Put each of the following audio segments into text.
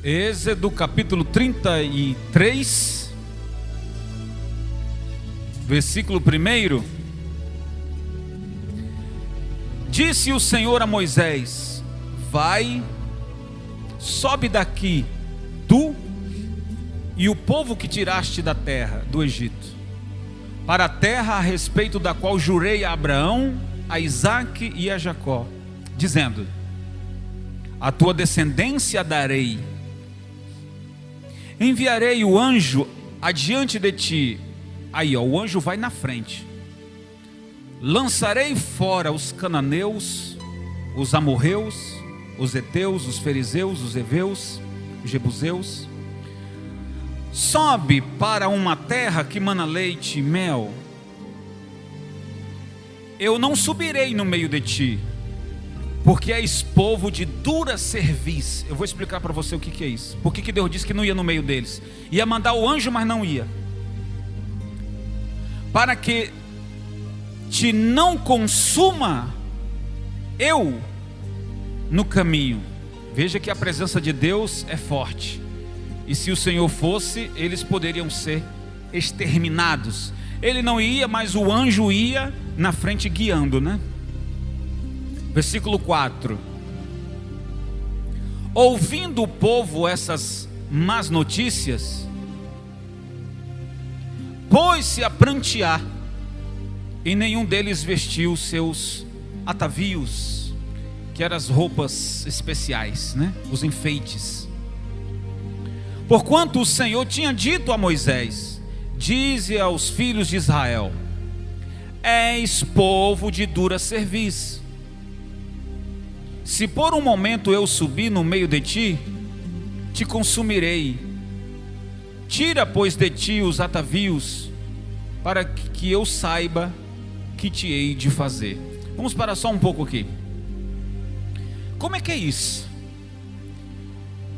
Êxodo capítulo 33, versículo 1. Disse o Senhor a Moisés: vai, sobe daqui, tu e o povo que tiraste da terra do Egito, para a terra a respeito da qual jurei a Abraão, a Isaque e a Jacó, dizendo: a tua descendência darei. Enviarei o anjo adiante de ti. Aí, ó, o anjo vai na frente. Lançarei fora os cananeus, os amorreus, os heteus, os fariseus, os heveus, os jebuseus. Sobe para uma terra que mana leite e mel. Eu não subirei no meio de ti, porque és povo de dura cerviz. Eu vou explicar para você o que é isso. Por que Deus disse que não ia no meio deles? Ia mandar o anjo, mas não ia. Para que te não consuma eu no caminho. Veja que a presença de Deus é forte. E se o Senhor fosse, eles poderiam ser exterminados. Ele não ia, mas o anjo ia na frente guiando, né? Versículo 4. Ouvindo o povo essas más notícias, pôs-se a prantear, e nenhum deles vestiu seus atavios, que eram as roupas especiais, né? Os enfeites. Porquanto o Senhor tinha dito a Moisés: dize aos filhos de Israel: és povo de dura cerviz. Se por um momento eu subir no meio de ti, te consumirei. Tira, pois, de ti os atavios, para que eu saiba que te hei de fazer. Vamos parar só um pouco aqui. Como é que é isso?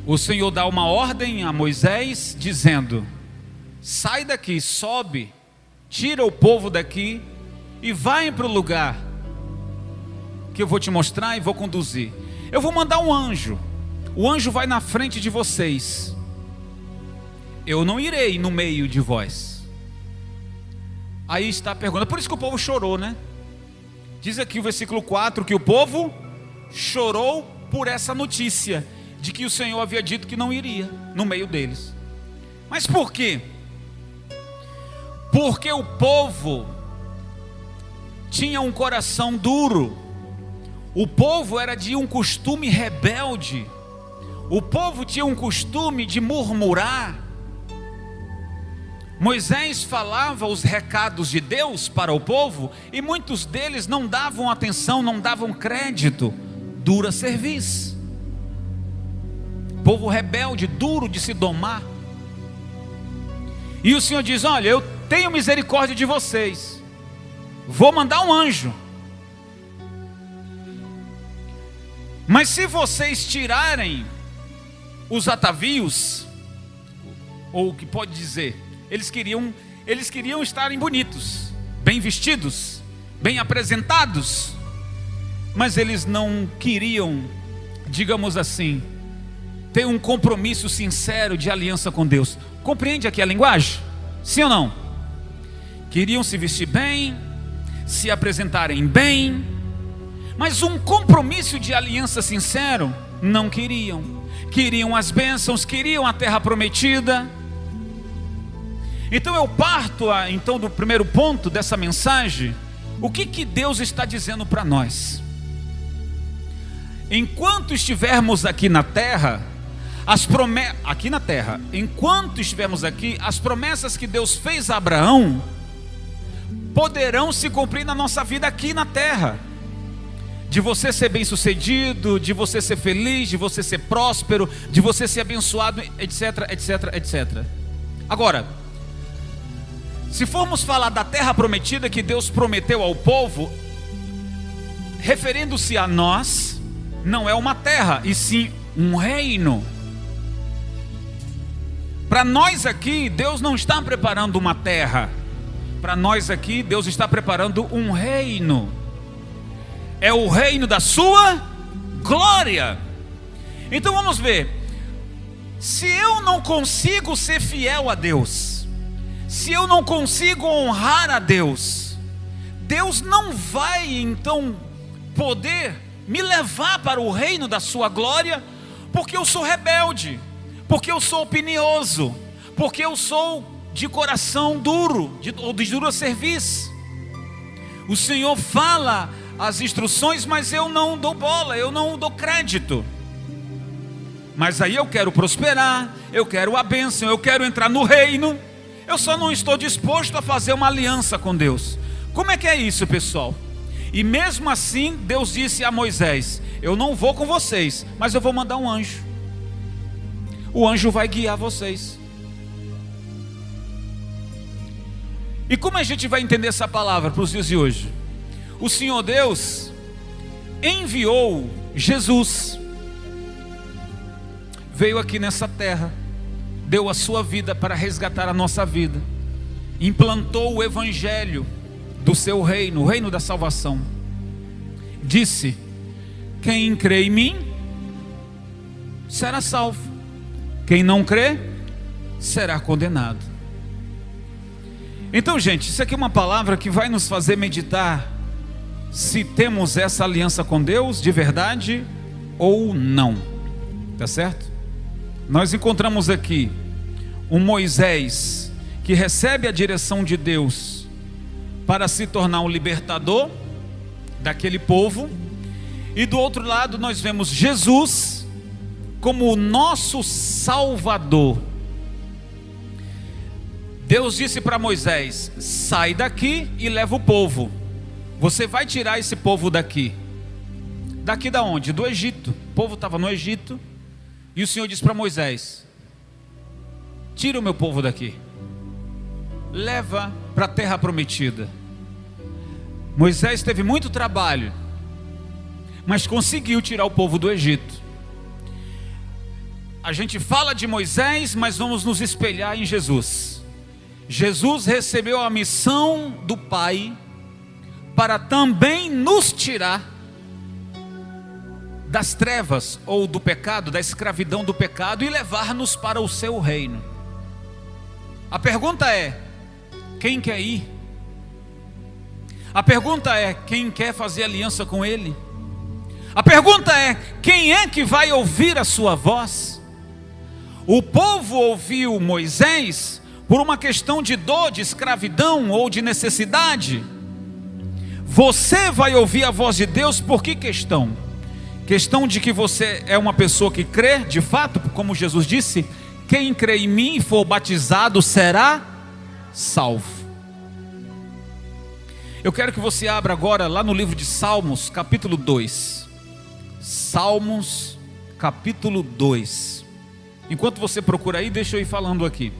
O Senhor dá uma ordem a Moisés, dizendo: sai daqui, sobe, tira o povo daqui e vai para o lugar que eu vou te mostrar e vou conduzir. Eu vou mandar um anjo. O anjo vai na frente de vocês. Eu não irei no meio de vós. Aí está a pergunta. Por isso que o povo chorou, né? Diz aqui o versículo 4 que o povo chorou por essa notícia de que o Senhor havia dito que não iria no meio deles. Mas por quê? Porque o povo tinha um coração duro. O povo era de um costume rebelde. O povo tinha um costume de murmurar. Moisés falava os recados de Deus para o povo e muitos deles não davam atenção, não davam crédito. Dura cerviz. Povo rebelde, duro de se domar. E o Senhor diz: olha, eu tenho misericórdia de vocês. Vou mandar um anjo. Mas se vocês tirarem os atavios, ou o que pode dizer, eles queriam estarem bonitos, bem vestidos, bem apresentados, mas eles não queriam, digamos assim, ter um compromisso sincero de aliança com Deus. Compreende aqui a linguagem? Sim ou não? Queriam se vestir bem, se apresentarem bem, mas um compromisso de aliança sincero não queriam. Queriam as bênçãos, queriam a terra prometida. Então eu parto então do primeiro ponto dessa mensagem. O que Deus está dizendo para nós? Enquanto estivermos aqui na terra, enquanto estivermos aqui, as promessas que Deus fez a Abraão poderão se cumprir na nossa vida aqui na terra. De você ser bem sucedido, de você ser feliz, de você ser próspero, de você ser abençoado, etc, etc, etc. Agora, se formos falar da terra prometida que Deus prometeu ao povo, referindo-se a nós, não é uma terra, e sim um reino. Para nós aqui, Deus não está preparando uma terra. Para nós aqui, Deus está preparando um reino. É o reino da sua glória. Então vamos ver. Se eu não consigo ser fiel a Deus, se eu não consigo honrar a Deus, Deus não vai então poder me levar para o reino da sua glória, porque eu sou rebelde, porque eu sou opinioso, porque eu sou de coração duro, ou de dura serviço. O Senhor fala as instruções, mas eu não dou bola, eu não dou crédito. Mas aí eu quero prosperar, eu quero a bênção, eu quero entrar no reino. Eu só não estou disposto a fazer uma aliança com Deus. Como é que é isso, pessoal? E mesmo assim, Deus disse a Moisés: eu não vou com vocês, mas eu vou mandar um anjo. O anjo vai guiar vocês. E como a gente vai entender essa palavra para os dias de hoje? O Senhor Deus enviou Jesus, veio aqui nessa terra, deu a sua vida para resgatar a nossa vida, implantou o evangelho do seu reino, o reino da salvação. Disse: quem crê em mim será salvo, quem não crê será condenado. Então, gente, isso aqui é uma palavra que vai nos fazer meditar se temos essa aliança com Deus de verdade ou não, tá certo? Nós encontramos aqui um Moisés que recebe a direção de Deus para se tornar um libertador daquele povo, e do outro lado nós vemos Jesus como o nosso Salvador. Deus disse para Moisés: sai daqui e leva o povo. Você vai tirar esse povo daqui. Daqui da onde? Do Egito. O povo estava no Egito. E o Senhor disse para Moisés: tira o meu povo daqui, leva para a terra prometida. Moisés teve muito trabalho, mas conseguiu tirar o povo do Egito. A gente fala de Moisés, mas vamos nos espelhar em Jesus. Jesus recebeu a missão do Pai para também nos tirar das trevas ou do pecado, da escravidão do pecado, e levar-nos para o seu reino. A pergunta é: quem quer ir? A pergunta é: quem quer fazer aliança com Ele? A pergunta é: quem é que vai ouvir a sua voz? O povo ouviu Moisés por uma questão de dor, de escravidão ou de necessidade. Você vai ouvir a voz de Deus por que questão? Questão de que você é uma pessoa que crê de fato, como Jesus disse: quem crê em mim e for batizado será salvo. Eu quero que você abra agora lá no livro de Salmos, capítulo 2. Salmos, capítulo 2. Enquanto você procura aí, deixa eu ir falando aqui.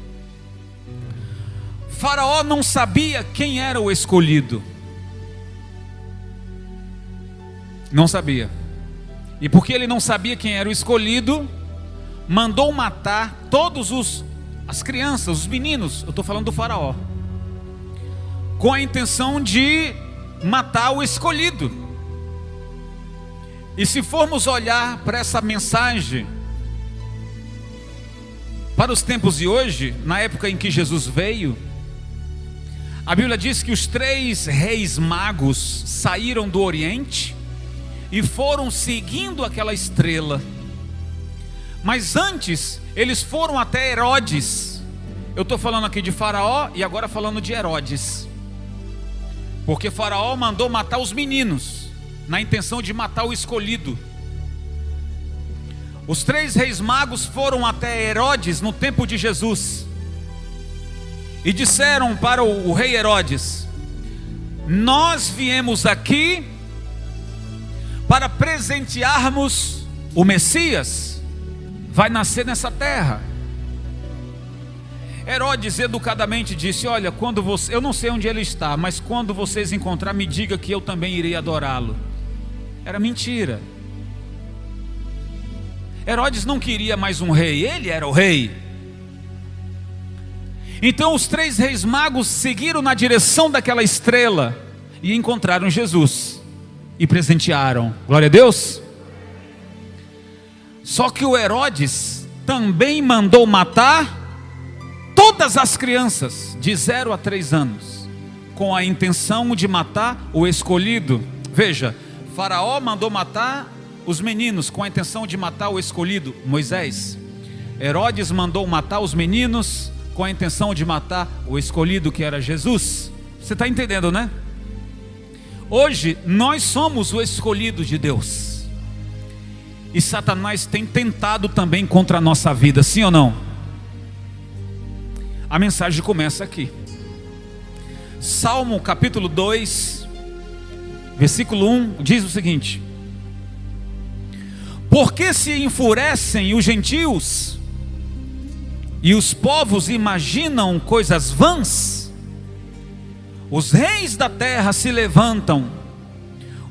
Faraó não sabia quem era o escolhido. Não sabia. E porque ele não sabia quem era o escolhido, mandou matar todos as crianças, os meninos. Eu estou falando do Faraó, com a intenção de matar o escolhido. E se formos olhar para essa mensagem para os tempos de hoje, na época em que Jesus veio, a Bíblia diz que os 3 reis magos saíram do Oriente e foram seguindo aquela estrela. Mas antes, eles foram até Herodes. Eu estou falando aqui de Faraó e agora falando de Herodes, porque Faraó mandou matar os meninos, na intenção de matar o escolhido. Os 3 reis magos foram até Herodes no tempo de Jesus e disseram para o rei Herodes: nós viemos aqui para presentearmos o Messias, vai nascer nessa terra. Herodes educadamente disse: olha, quando você, eu não sei onde ele está, mas quando vocês encontrar, me diga que eu também irei adorá-lo. Era mentira. Herodes não queria mais um rei, ele era o rei. Então os 3 reis magos seguiram na direção daquela estrela e encontraram Jesus e presentearam. Glória a Deus. Só que o Herodes também mandou matar todas as crianças de 0 a 3 anos, com a intenção de matar o escolhido. Veja, Faraó mandou matar os meninos com a intenção de matar o escolhido, Moisés. Herodes mandou matar os meninos com a intenção de matar o escolhido, que era Jesus. Você está entendendo, né? Hoje nós somos o escolhido de Deus, e Satanás tem tentado também contra a nossa vida, sim ou não? A mensagem começa aqui. Salmo capítulo 2, versículo 1 diz o seguinte: por que se enfurecem os gentios e os povos imaginam coisas vãs? Os reis da terra se levantam,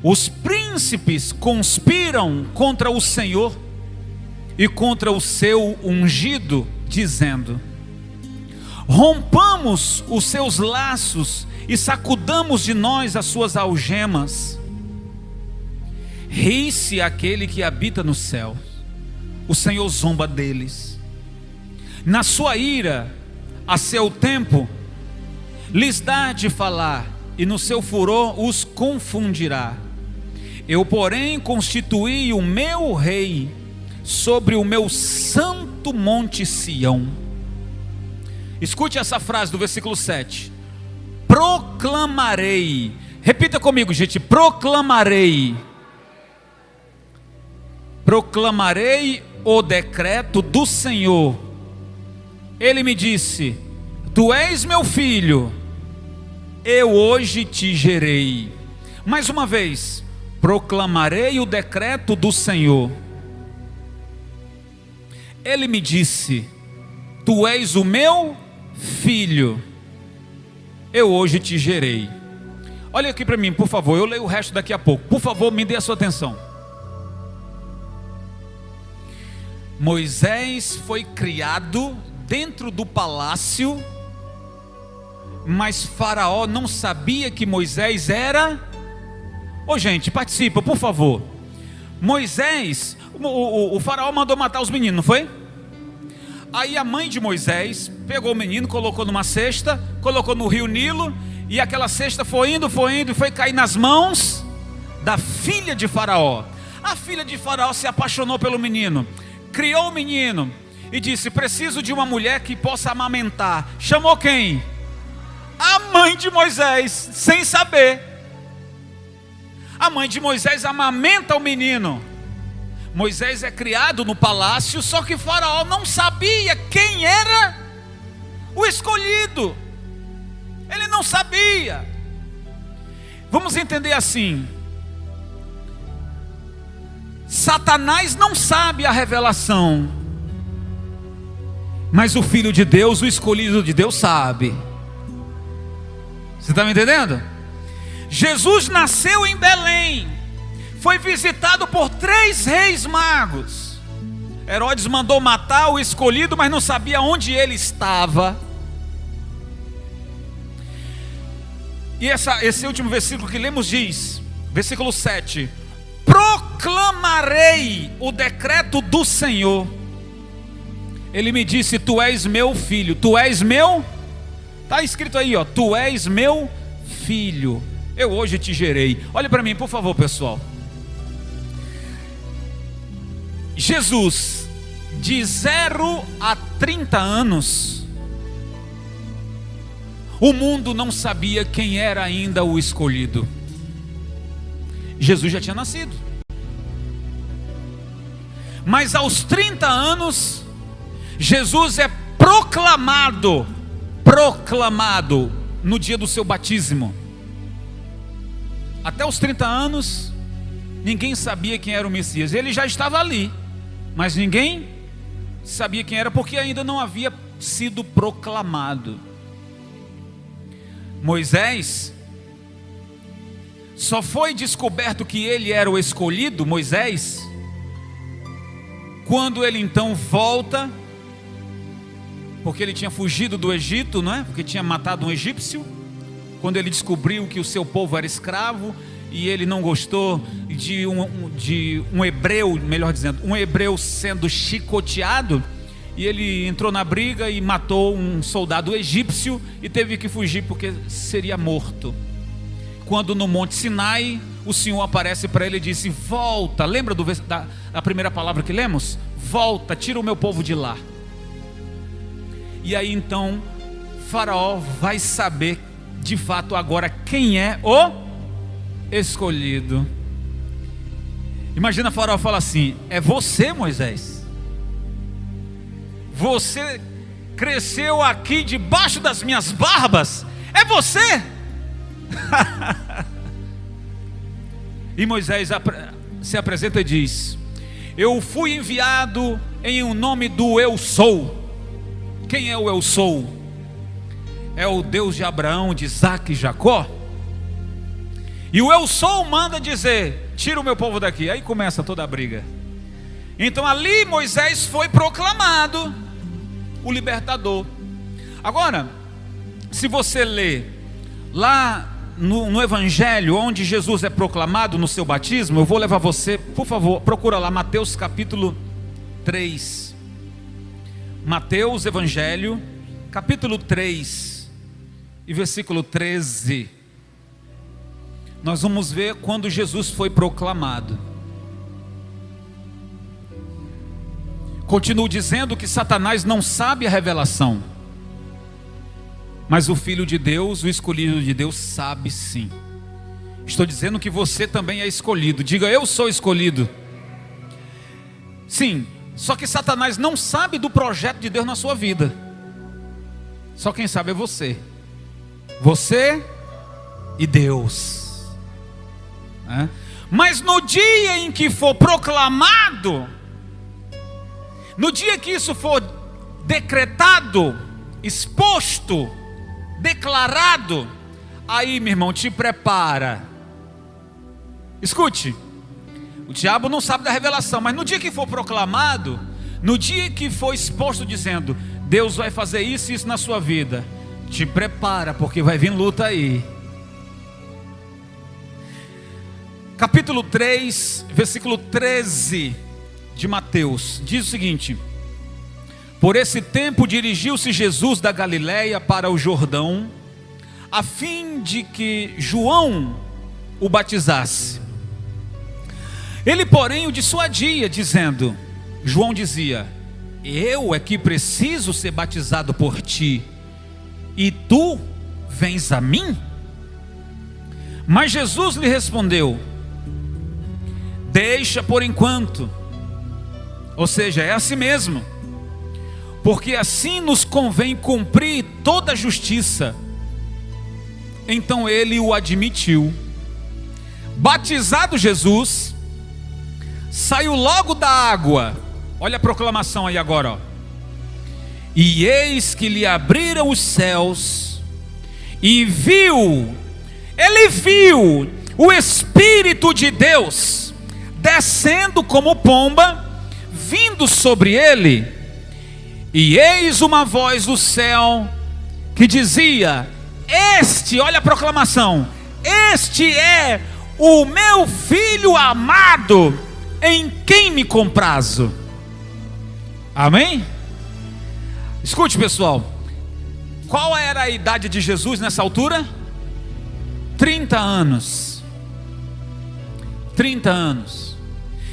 os príncipes conspiram contra o Senhor e contra o seu ungido, dizendo: rompamos os seus laços e sacudamos de nós as suas algemas. Ri-se aquele que habita no céu, o Senhor zomba deles. Na sua ira, a seu tempo, lhes dá de falar, e no seu furor os confundirá. Eu, porém, constituí o meu rei sobre o meu santo monte Sião. Escute essa frase do versículo 7. Proclamarei. Repita comigo, gente. Proclamarei. Proclamarei o decreto do Senhor. Ele me disse: tu és meu filho, eu hoje te gerei. Mais uma vez. Proclamarei o decreto do Senhor. Ele me disse: tu és o meu filho, eu hoje te gerei. Olha aqui para mim, por favor, eu leio o resto daqui a pouco. Por favor, me dê a sua atenção. Moisés foi criado dentro do palácio, mas Faraó não sabia que Moisés era... Ô gente, participa, por favor. Moisés, o Faraó mandou matar os meninos, não foi? Aí a mãe de Moisés pegou o menino, colocou numa cesta, colocou no rio Nilo, e aquela cesta foi indo e foi cair nas mãos da filha de Faraó. A filha de Faraó se apaixonou pelo menino, criou o menino e disse: preciso de uma mulher que possa amamentar. Chamou quem? A mãe de Moisés, sem saber. A mãe de Moisés amamenta o menino. Moisés é criado no palácio, só que Faraó não sabia quem era o escolhido. Ele não sabia. Vamos entender assim: Satanás não sabe a revelação, mas o Filho de Deus, o escolhido de Deus, sabe. Você está me entendendo? Jesus nasceu em Belém, foi visitado por 3 reis magos. Herodes mandou matar o escolhido, mas não sabia onde ele estava. E esse último versículo que lemos diz, versículo 7: proclamarei o decreto do Senhor. Ele me disse: tu és meu filho, tu és meu... Está escrito aí, ó, tu és meu filho, eu hoje te gerei. Olha para mim, por favor, pessoal. Jesus, de 0 a 30 anos, o mundo não sabia quem era ainda o escolhido. Jesus já tinha nascido. Mas aos 30 anos, Jesus é proclamado no dia do seu batismo. Até os 30 anos, ninguém sabia quem era o Messias. Ele já estava ali, mas ninguém sabia quem era, porque ainda não havia sido proclamado. Moisés, só foi descoberto que ele era o escolhido, Moisés, quando ele então volta, porque ele tinha fugido do Egito, não é? Porque tinha matado um egípcio. Quando ele descobriu que o seu povo era escravo, e ele não gostou de um hebreu, melhor dizendo, um hebreu sendo chicoteado, e ele entrou na briga e matou um soldado egípcio e teve que fugir porque seria morto. Quando no Monte Sinai, o Senhor aparece para ele e disse: volta, lembra da primeira palavra que lemos? Volta, tira o meu povo de lá. E aí então Faraó vai saber de fato agora quem é o escolhido. Imagina Faraó fala assim: é você, Moisés? Você cresceu aqui debaixo das minhas barbas? É você? E Moisés se apresenta e diz: eu fui enviado em o nome do Eu Sou. Quem é o Eu Sou? É o Deus de Abraão, de Isaac e Jacó. E o Eu Sou manda dizer: tira o meu povo daqui. Aí começa toda a briga. Então ali Moisés foi proclamado o libertador. Agora, se você ler lá no Evangelho, onde Jesus é proclamado no seu batismo, eu vou levar você, por favor, procura lá Mateus capítulo 3. Mateus Evangelho, capítulo 3 e versículo 13. Nós vamos ver quando Jesus foi proclamado. Continuo dizendo que Satanás não sabe a revelação, mas o Filho de Deus, o escolhido de Deus, sabe sim. Estou dizendo que você também é escolhido. Diga: eu sou escolhido. Sim, só que Satanás não sabe do projeto de Deus na sua vida. Só quem sabe é você. Você e Deus. Mas no dia em que for proclamado, no dia que isso for decretado, exposto, declarado, aí, meu irmão, te prepara. Escute, o diabo não sabe da revelação, mas no dia que for proclamado, no dia que for exposto dizendo: Deus vai fazer isso e isso na sua vida, te prepara, porque vai vir luta aí. Capítulo 3, versículo 13 de Mateus, diz o seguinte: por esse tempo dirigiu-se Jesus da Galiléia para o Jordão, a fim de que João o batizasse. Ele, porém, o dissuadia, dizendo, João dizia: eu é que preciso ser batizado por ti, e tu vens a mim? Mas Jesus lhe respondeu: deixa por enquanto, ou seja, é assim mesmo, porque assim nos convém cumprir toda a justiça. Então ele o admitiu. Batizado Jesus, saiu logo da água. Olha a proclamação aí agora, ó. E eis que lhe abriram os céus, e ele viu o Espírito de Deus descendo como pomba, vindo sobre ele. E eis uma voz do céu que dizia: este, olha a proclamação, este é o meu filho amado, em quem me comprazo. Amém? Escute, pessoal, qual era a idade de Jesus nessa altura? 30 anos. 30 anos.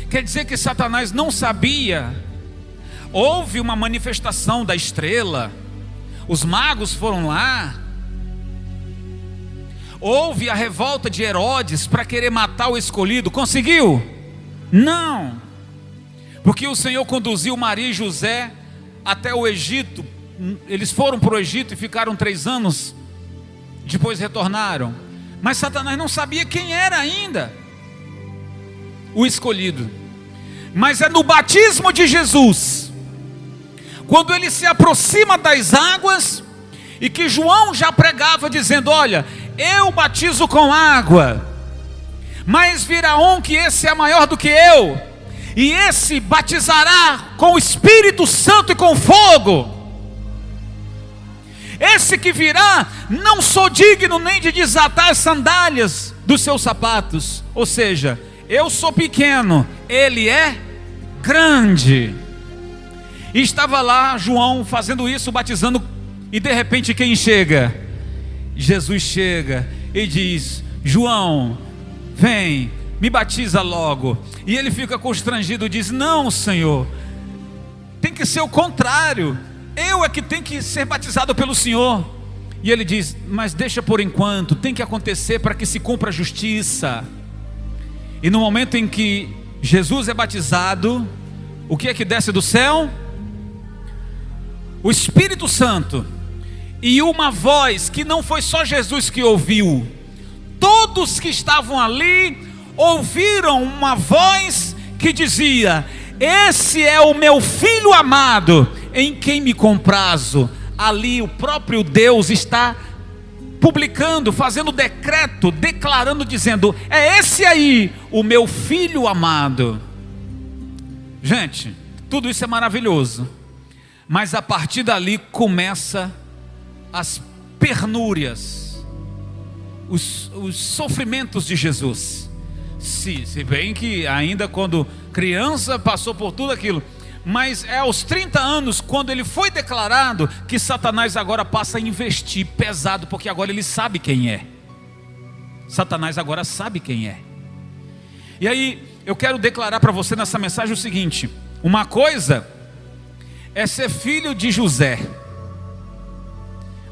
Quer dizer que Satanás não sabia. Houve uma manifestação da estrela, os magos foram lá, houve a revolta de Herodes para querer matar o escolhido. Conseguiu? Não, porque o Senhor conduziu Maria e José até o Egito. Eles foram para o Egito e ficaram 3 anos, depois retornaram. Mas Satanás não sabia quem era ainda o escolhido. Mas é no batismo de Jesus, quando ele se aproxima das águas, e que João já pregava dizendo: olha, eu batizo com água, mas virá um que esse é maior do que eu, e esse batizará com o Espírito Santo e com fogo. Esse que virá, não sou digno nem de desatar as sandálias dos seus sapatos. Ou seja, eu sou pequeno, ele é grande. E estava lá João fazendo isso, batizando, e de repente quem chega? Jesus chega e diz: João, vem, me batiza logo. E ele fica constrangido e diz: não, Senhor, tem que ser o contrário, eu é que tenho que ser batizado pelo Senhor. E ele diz: mas deixa por enquanto, tem que acontecer para que se cumpra a justiça. E no momento em que Jesus é batizado, o que é que desce do céu? O Espírito Santo. E uma voz que não foi só Jesus que ouviu, todos que estavam ali ouviram uma voz que dizia: esse é o meu filho amado, em quem me comprazo. Ali o próprio Deus está publicando, fazendo decreto, declarando, dizendo: é esse aí o meu filho amado. Gente, tudo isso é maravilhoso, mas a partir dali começa as penúrias, os sofrimentos de Jesus. Se bem que ainda quando criança passou por tudo aquilo, mas é aos 30 anos, quando ele foi declarado, que Satanás agora passa a investir pesado, porque agora ele sabe quem é. Satanás agora sabe quem é. E aí eu quero declarar para você nessa mensagem o seguinte: uma coisa é ser filho de José,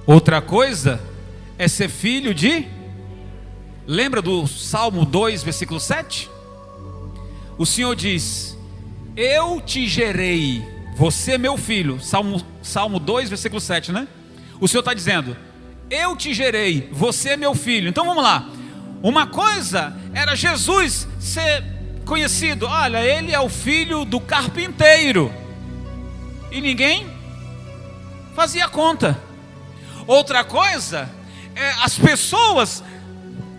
outra coisa é ser filho de... Lembra do Salmo 2, versículo 7? O Senhor diz: eu te gerei, você meu filho. Salmo 2, versículo 7, né? O Senhor está dizendo: eu te gerei, você meu filho. Então vamos lá. Uma coisa era Jesus ser conhecido: olha, ele é o filho do carpinteiro, e ninguém fazia conta. Outra coisa é as pessoas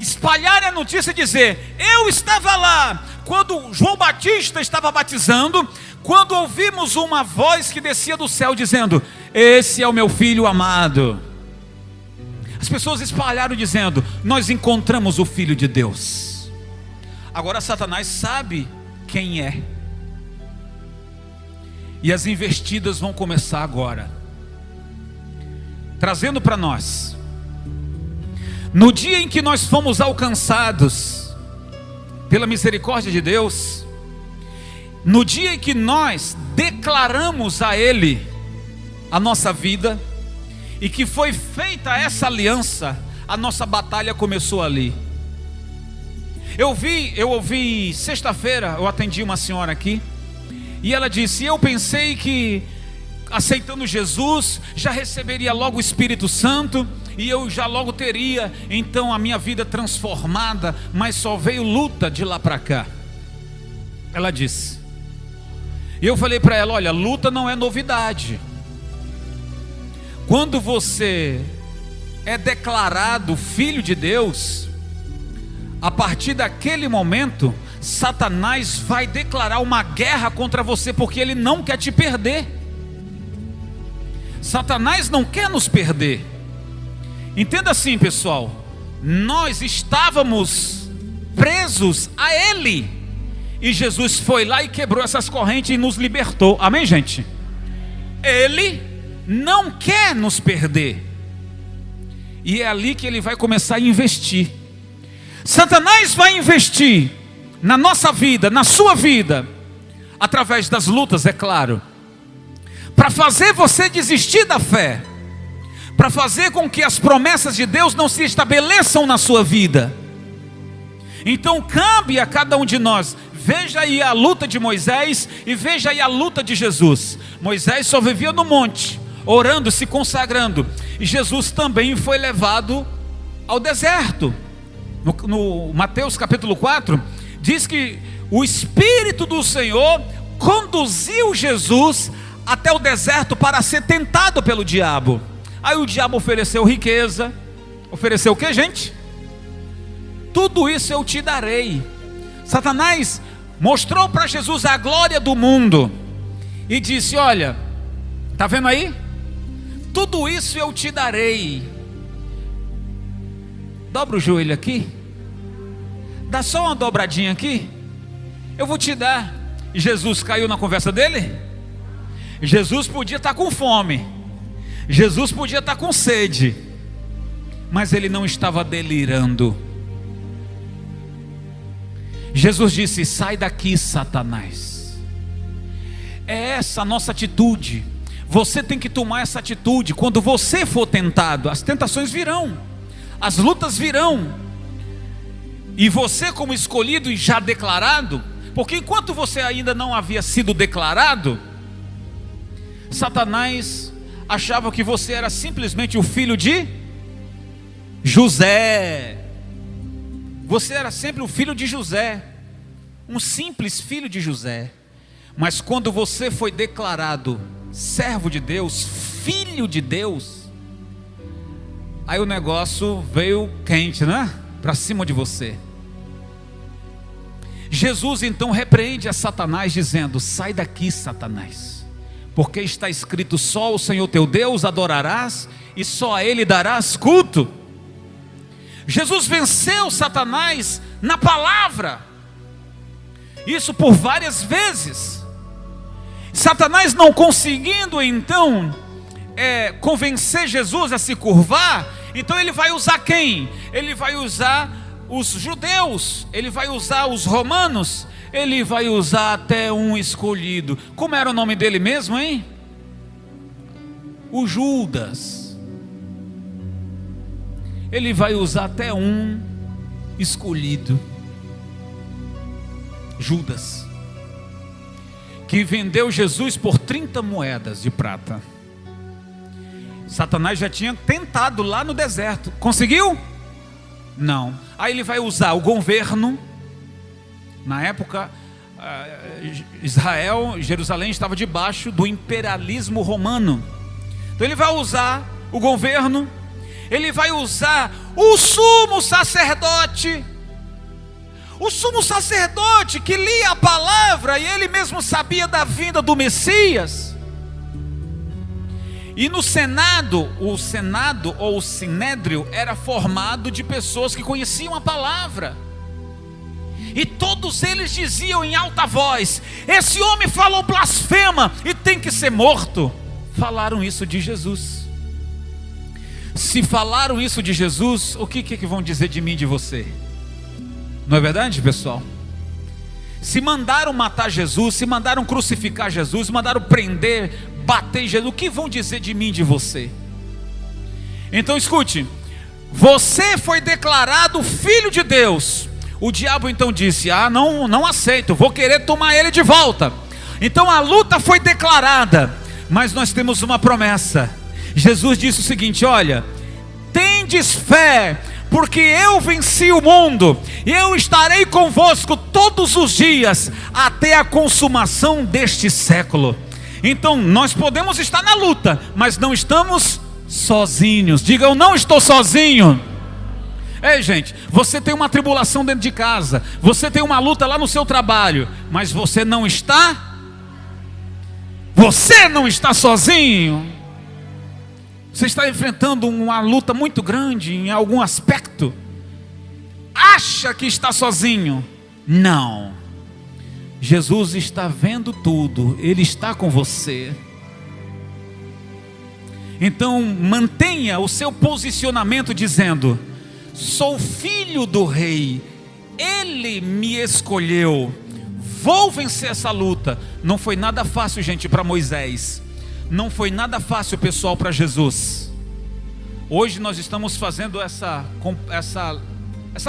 espalharem a notícia e dizer: eu estava lá quando João Batista estava batizando, quando ouvimos uma voz que descia do céu dizendo: esse é o meu filho amado. As pessoas espalharam dizendo: nós encontramos o Filho de Deus. Agora Satanás sabe quem é, e as investidas vão começar agora, trazendo para nós, no dia em que nós fomos alcançados pela misericórdia de Deus, no dia em que nós declaramos a Ele a nossa vida, e que foi feita essa aliança, a nossa batalha começou ali. Eu ouvi sexta-feira, eu atendi uma senhora aqui, e ela disse: eu pensei que aceitando Jesus já receberia logo o Espírito Santo, e eu já logo teria então a minha vida transformada, mas só veio luta de lá para cá. Ela disse, e eu falei para ela: olha, luta não é novidade. Quando você é declarado filho de Deus, a partir daquele momento Satanás vai declarar uma guerra contra você, porque ele não quer te perder. Satanás não quer nos perder. Entenda assim, pessoal, nós estávamos presos a Ele, e Jesus foi lá e quebrou essas correntes e nos libertou. Amém, gente? Ele não quer nos perder, e é ali que ele vai começar a investir. Satanás vai investir na nossa vida, na sua vida, através das lutas, é claro, para fazer você desistir da fé, para fazer com que as promessas de Deus não se estabeleçam na sua vida. Então cabe a cada um de nós. Veja aí a luta de Moisés e veja aí a luta de Jesus. Moisés só vivia no monte, orando, se consagrando, e Jesus também foi levado ao deserto. No Mateus capítulo 4 diz que o Espírito do Senhor conduziu Jesus até o deserto para ser tentado pelo diabo. Aí o diabo ofereceu riqueza, ofereceu o que, gente? Tudo isso eu te darei. Satanás mostrou para Jesus a glória do mundo e disse: olha, está vendo aí? Tudo isso eu te darei. Dobra o joelho aqui, dá só uma dobradinha aqui, eu vou te dar. E Jesus caiu na conversa dele? Jesus podia estar com fome, Jesus podia estar com sede, mas ele não estava delirando. Jesus disse: sai daqui, Satanás. É essa a nossa atitude. Você tem que tomar essa atitude. Quando você for tentado, as tentações virão, as lutas virão, e você, como escolhido e já declarado, porque enquanto você ainda não havia sido declarado, Satanás achava que você era simplesmente o filho de José. Você era sempre o filho de José, um simples filho de José. Mas quando você foi declarado servo de Deus, filho de Deus, aí o negócio veio quente, né? Para cima de você. Jesus então repreende a Satanás dizendo: sai daqui, Satanás, porque está escrito: só o Senhor teu Deus adorarás e só a Ele darás culto. Jesus venceu Satanás na palavra, isso por várias vezes. Satanás não conseguindo então convencer Jesus a se curvar, então ele vai usar quem? Ele vai usar os judeus, ele vai usar os romanos, ele vai usar até um escolhido. Como era o nome dele mesmo, hein? O Judas. Ele vai usar até um escolhido, Judas, que vendeu Jesus por 30 moedas de prata. Satanás já tinha tentado lá no deserto. Conseguiu? Não. Aí ele vai usar o governo. Na época, Israel, Jerusalém estava debaixo do imperialismo romano. Então ele vai usar o governo. Ele vai usar o sumo sacerdote. O sumo sacerdote que lia a palavra e ele mesmo sabia da vinda do Messias. E no Senado, o Senado ou o Sinédrio era formado de pessoas que conheciam a palavra. E todos eles diziam em alta voz: esse homem falou blasfema e tem que ser morto. Falaram isso de Jesus. Se falaram isso de Jesus, o que vão dizer de mim e de você? Não é verdade, pessoal? Se mandaram matar Jesus, se mandaram crucificar Jesus, mandaram prender, bater em Jesus, o que vão dizer de mim e de você? Então escute, você foi declarado filho de Deus. O diabo então disse: não aceito, vou querer tomar ele de volta. Então a luta foi declarada, mas nós temos uma promessa. Jesus disse o seguinte: olha, tendes fé, porque eu venci o mundo, e eu estarei convosco todos os dias, até a consumação deste século. Então nós podemos estar na luta, mas não estamos sozinhos. Diga: eu não estou sozinho. Ei, gente, você tem uma tribulação dentro de casa, você tem uma luta lá no seu trabalho, mas você não está sozinho. Você está enfrentando uma luta muito grande em algum aspecto, acha que está sozinho? Não, Jesus está vendo tudo, Ele está com você. Então mantenha o seu posicionamento dizendo: sou filho do rei, Ele me escolheu, vou vencer essa luta. Não foi nada fácil, gente, para Moisés. Não foi nada fácil, pessoal, para Jesus. Hoje nós estamos fazendo essa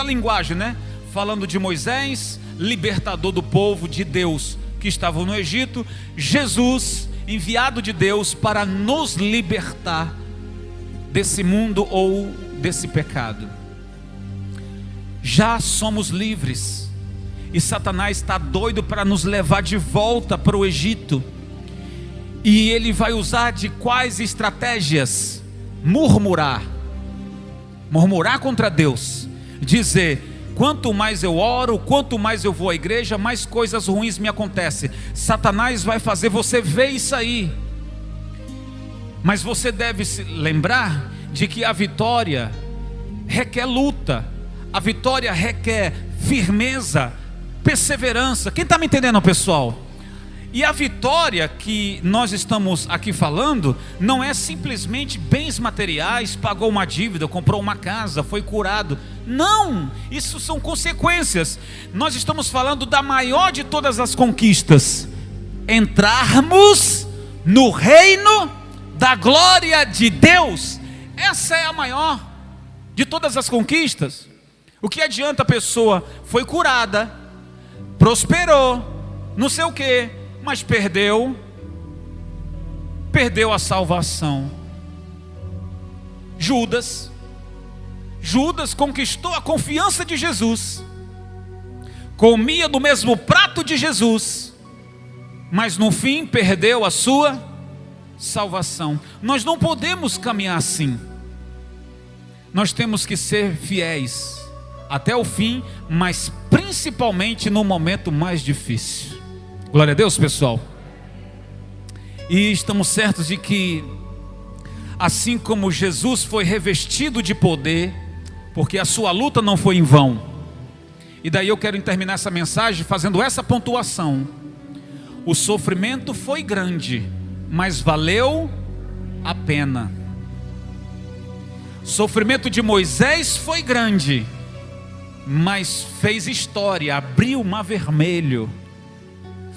linguagem, né? Falando de Moisés, libertador do povo de Deus que estava no Egito. Jesus, enviado de Deus para nos libertar desse mundo ou desse pecado. Já somos livres, e Satanás está doido para nos levar de volta para o Egito. E ele vai usar de quais estratégias? Murmurar contra Deus, dizer: quanto mais eu oro, quanto mais eu vou à igreja, mais coisas ruins me acontecem. Satanás vai fazer você ver isso aí. Mas você deve se lembrar de que a vitória requer luta, a vitória requer firmeza, perseverança. Quem está me entendendo, pessoal? E a vitória que nós estamos aqui falando não é simplesmente bens materiais, pagou uma dívida, comprou uma casa, foi curado. Não, isso são consequências. Nós estamos falando da maior de todas as conquistas: entrarmos no reino da glória de Deus. Essa é a maior de todas as conquistas. O que adianta a pessoa foi curada, prosperou, não sei o que, mas perdeu a salvação. Judas conquistou a confiança de Jesus, comia do mesmo prato de Jesus, mas no fim perdeu a sua salvação. Nós não podemos caminhar assim. Nós temos que ser fiéis até o fim, mas principalmente no momento mais difícil. Glória a Deus, pessoal. E estamos certos de que, assim como Jesus foi revestido de poder, porque a sua luta não foi em vão. E daí eu quero terminar essa mensagem fazendo essa pontuação: o sofrimento foi grande, mas valeu a pena. O sofrimento de Moisés foi grande, mas fez história, abriu o mar vermelho,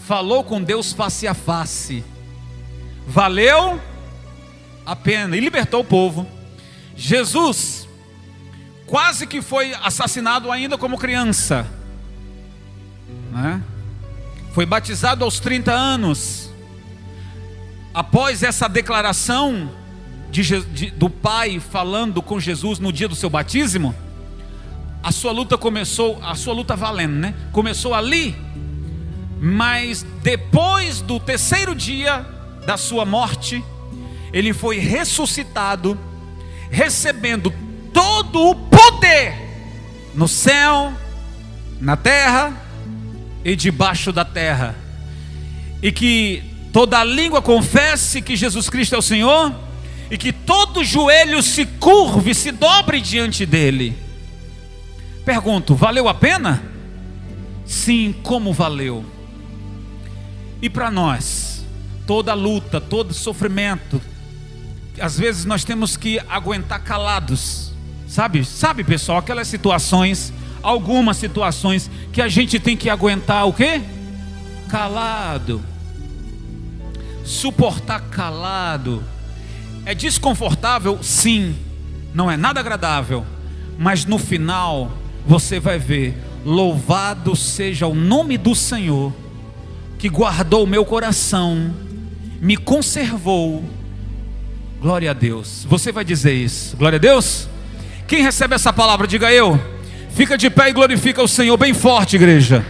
falou com Deus face a face, valeu a pena e libertou o povo. Jesus quase que foi assassinado ainda como criança, né? Foi batizado aos 30 anos. Após essa declaração do Pai falando com Jesus no dia do seu batismo, a sua luta começou, a sua luta valendo, né? Começou ali. Mas depois do terceiro dia da sua morte, ele foi ressuscitado, recebendo todo o poder no céu, na terra e debaixo da terra. E que toda língua confesse que Jesus Cristo é o Senhor, e que todo joelho se curve, se dobre diante dele. Pergunto, valeu a pena? Sim, como valeu? E para nós, toda luta, todo sofrimento, às vezes nós temos que aguentar calados, sabe pessoal, aquelas situações, algumas situações que a gente tem que aguentar o quê? Calado. Suportar calado. É desconfortável? Sim. Não é nada agradável, mas no final você vai ver: louvado seja o nome do Senhor, que guardou o meu coração, me conservou. Glória a Deus. Você vai dizer isso? Glória a Deus. Quem recebe essa palavra, diga eu. Fica de pé e glorifica o Senhor bem forte, igreja.